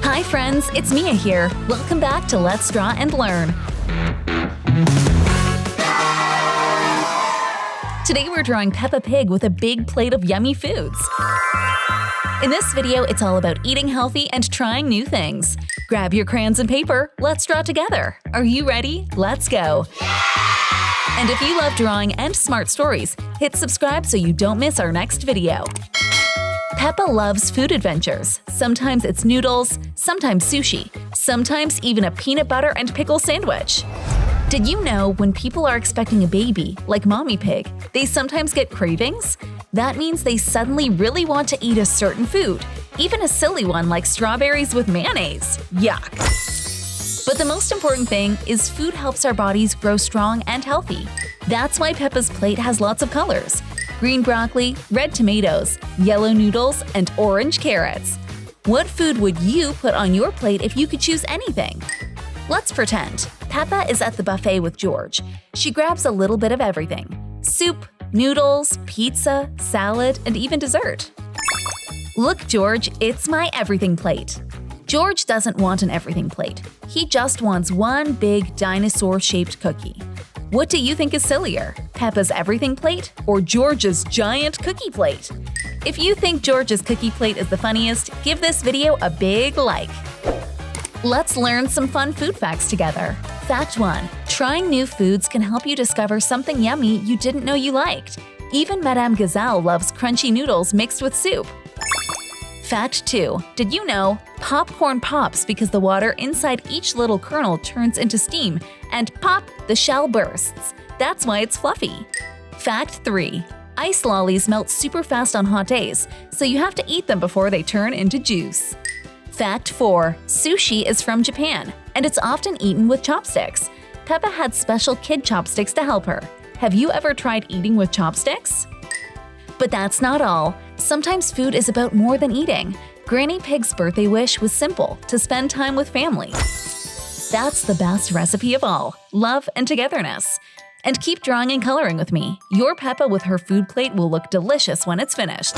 Hi friends, it's Mia here. Welcome back to Let's Draw and Learn. Today we're drawing Peppa Pig with a big plate of yummy foods. In this video, it's all about eating healthy and trying new things. Grab your crayons and paper, let's draw together. Are you ready? Let's go! And if you love drawing and smart stories, hit subscribe so you don't miss our next video. Peppa loves food adventures. Sometimes it's noodles, sometimes sushi, sometimes even a peanut butter and pickle sandwich. Did you know when people are expecting a baby, like Mommy Pig, they sometimes get cravings? That means they suddenly really want to eat a certain food, even a silly one like strawberries with mayonnaise. Yuck! But the most important thing is food helps our bodies grow strong and healthy. That's why Peppa's plate has lots of colors: green broccoli, red tomatoes, yellow noodles, and orange carrots. What food would you put on your plate if you could choose anything? Let's pretend. Peppa is at the buffet with George. She grabs a little bit of everything: soup, noodles, pizza, salad, and even dessert. Look, George, it's my everything plate. George doesn't want an everything plate. He just wants one big dinosaur-shaped cookie. What do you think is sillier, Peppa's everything plate or George's giant cookie plate? If you think George's cookie plate is the funniest, give this video a big like. Let's learn some fun food facts together. Fact 1. Trying new foods can help you discover something yummy you didn't know you liked. Even Madame Gazelle loves crunchy noodles mixed with soup. Fact 2. Did you know popcorn pops because the water inside each little kernel turns into steam, and pop, the shell bursts. That's why it's fluffy. Fact 3. Ice lollies melt super fast on hot days, so you have to eat them before they turn into juice. Fact 4. Sushi is from Japan, and it's often eaten with chopsticks. Peppa had special kid chopsticks to help her. Have you ever tried eating with chopsticks? But that's not all. Sometimes food is about more than eating. Granny Pig's birthday wish was simple: to spend time with family. That's the best recipe of all: love and togetherness. And keep drawing and coloring with me. Your Peppa with her food plate will look delicious when it's finished.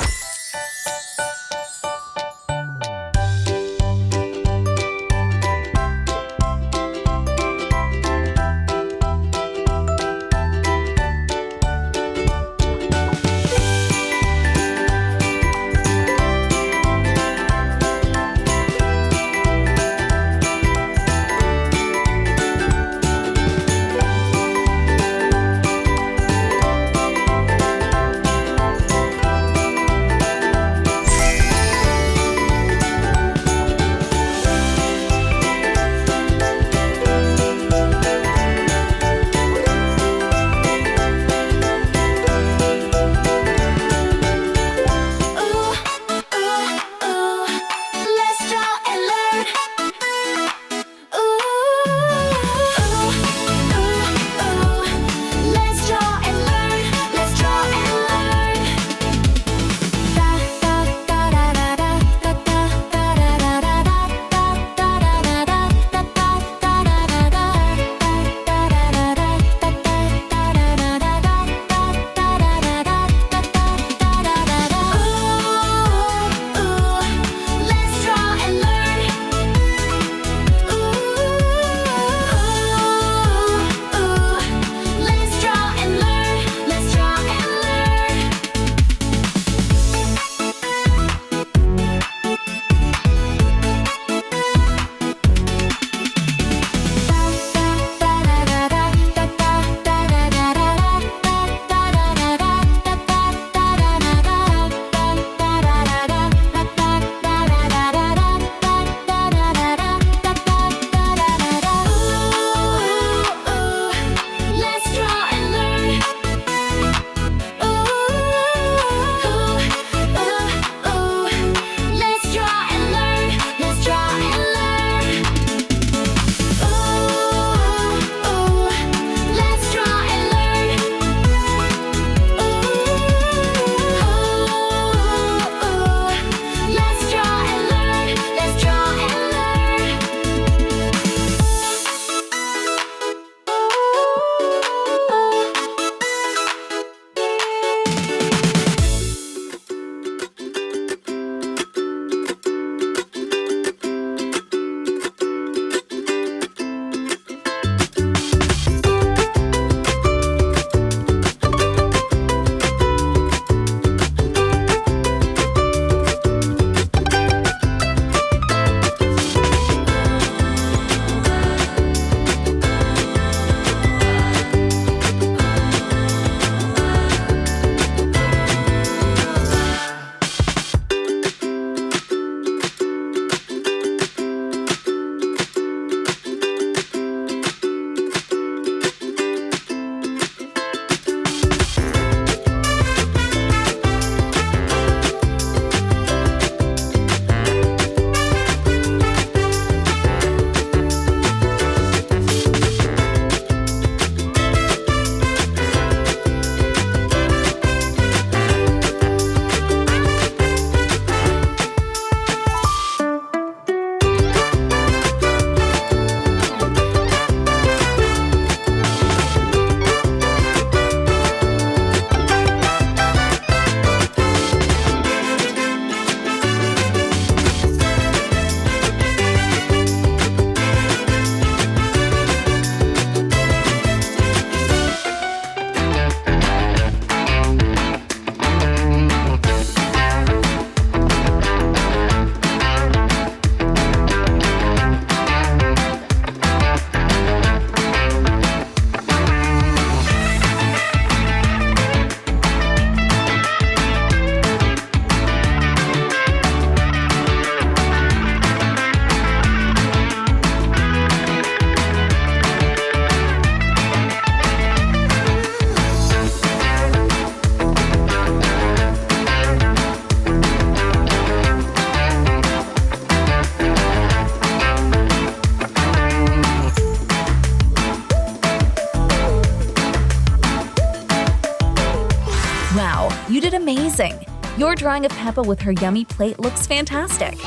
You did amazing! Your drawing of Peppa with her yummy plate looks fantastic!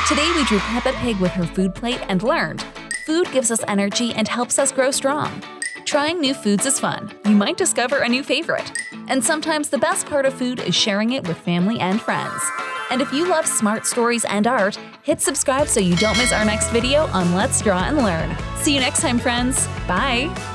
Today we drew Peppa Pig with her food plate and learned, food gives us energy and helps us grow strong. Trying new foods is fun. You might discover a new favorite. And sometimes the best part of food is sharing it with family and friends. And if you love smart stories and art, hit subscribe so you don't miss our next video on Let's Draw and Learn. See you next time, friends! Bye!